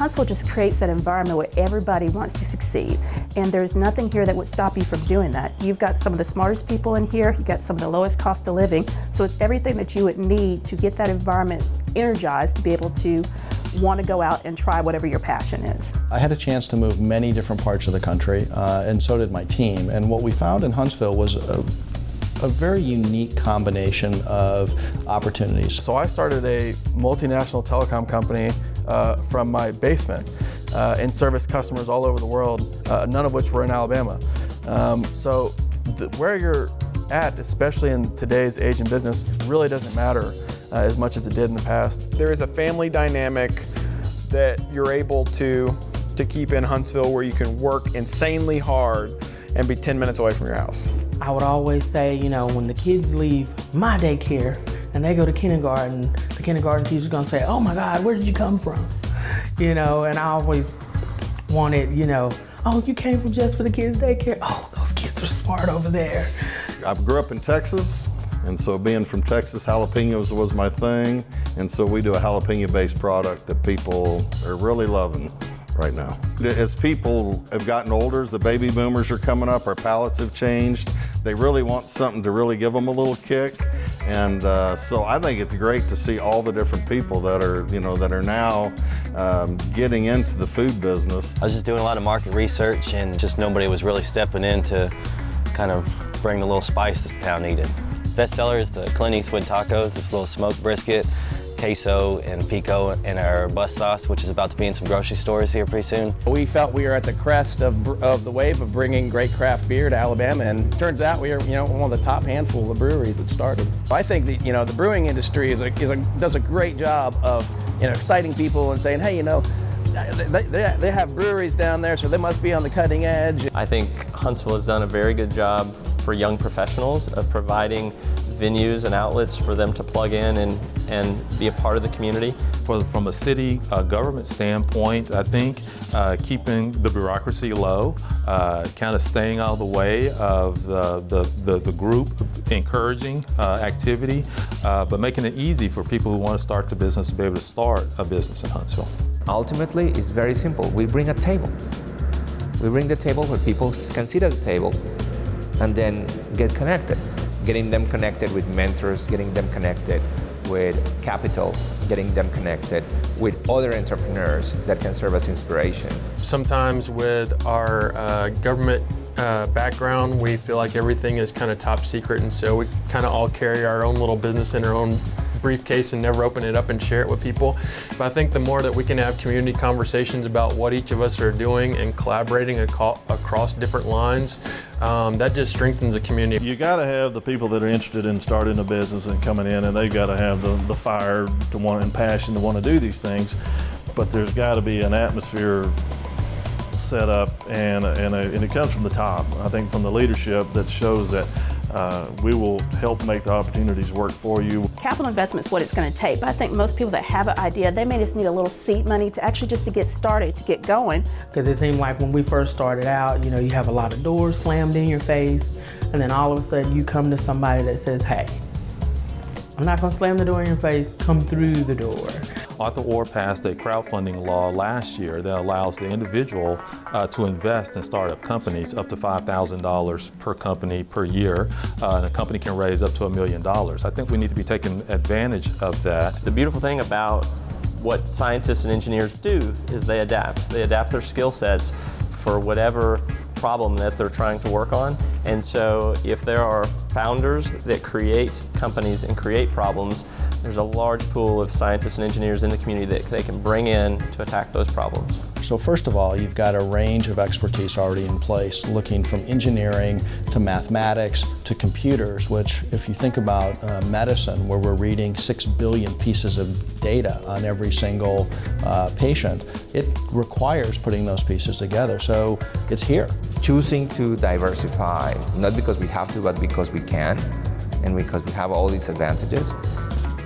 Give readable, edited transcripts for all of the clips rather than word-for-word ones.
Huntsville just creates that environment where everybody wants to succeed. And there's nothing here that would stop you from doing that. You've got some of the smartest people in here, you've got some of the lowest cost of living, so it's everything that you would need to get that environment energized to be able to want to go out and try whatever your passion is. I had a chance to move many different parts of the country, and so did my team. And what we found in Huntsville was a very unique combination of opportunities. So I started a multinational telecom company from my basement and serviced customers all over the world, none of which were in Alabama. So where you're at, especially in today's age in business, really doesn't matter as much as it did in the past. There is a family dynamic that you're able to keep in Huntsville where you can work insanely hard and be 10 minutes away from your house. I would always say, when the kids leave my daycare and they go to kindergarten, the kindergarten teacher's gonna say, "Oh my God, where did you come from?" And I always wanted, "Oh, you came from just for the kids' daycare? Oh, those kids are smart over there." I grew up in Texas, and so being from Texas, jalapenos was my thing, and so we do a jalapeno-based product that people are really loving right now. As people have gotten older, as the baby boomers are coming up, our palates have changed. They really want something to really give them a little kick, and so I think it's great to see all the different people that are now getting into the food business. I was just doing a lot of market research, and just nobody was really stepping in to kind of bring the little spice this town needed. Best seller is the Clint Eastwood tacos, this little smoked brisket, queso and pico, and our bus sauce, which is about to be in some grocery stores here pretty soon. We felt we were at the crest of the wave of bringing great craft beer to Alabama, and turns out we are, one of the top handful of breweries that started. I think that, the brewing industry does a great job of, exciting people and saying, hey, they have breweries down there, so they must be on the cutting edge. I think Huntsville has done a very good job for young professionals of providing venues and outlets for them to plug in and be a part of the community. From a city government standpoint, I think keeping the bureaucracy low, kind of staying out of the way of the group, encouraging activity, but making it easy for people who want to start the business to be able to start a business in Huntsville. Ultimately, it's very simple. We bring a table. We bring the table where people can sit at the table and then get connected. Getting them connected with mentors, getting them connected with capital, getting them connected with other entrepreneurs that can serve as inspiration. Sometimes with our government background, we feel like everything is kind of top secret, and so we kind of all carry our own little business in our own briefcase and never open it up and share it with people. But I think the more that we can have community conversations about what each of us are doing and collaborating across different lines, that just strengthens the community. You got to have the people that are interested in starting a business and coming in, and they've got to have the fire to want and passion to want to do these things. But there's got to be an atmosphere set up, and it comes from the top. I think from the leadership that shows that we will help make the opportunities work for you. Capital investment is what it's going to take, but I think most people that have an idea, they may just need a little seed money to actually just to get started, to get going. Because it seemed like when we first started out, you have a lot of doors slammed in your face, and then all of a sudden you come to somebody that says, hey, I'm not going to slam the door in your face, come through the door. Arthur Orr passed a crowdfunding law last year that allows the individual to invest in startup companies up to $5,000 per company per year, and a company can raise up to $1 million. I think we need to be taking advantage of that. The beautiful thing about what scientists and engineers do is they adapt. They adapt their skill sets for whatever problem that they're trying to work on. And so if there are founders that create companies and create problems, there's a large pool of scientists and engineers in the community that they can bring in to attack those problems. So first of all, you've got a range of expertise already in place, looking from engineering to mathematics to computers, which if you think about medicine, where we're reading 6 billion pieces of data on every single patient, it requires putting those pieces together. So it's here. Choosing to diversify, not because we have to, but because we can, and because we have all these advantages.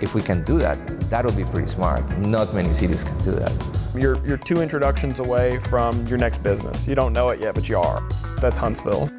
If we can do that, that'll be pretty smart. Not many cities can do that. You're 2 introductions away from your next business. You don't know it yet, but you are. That's Huntsville.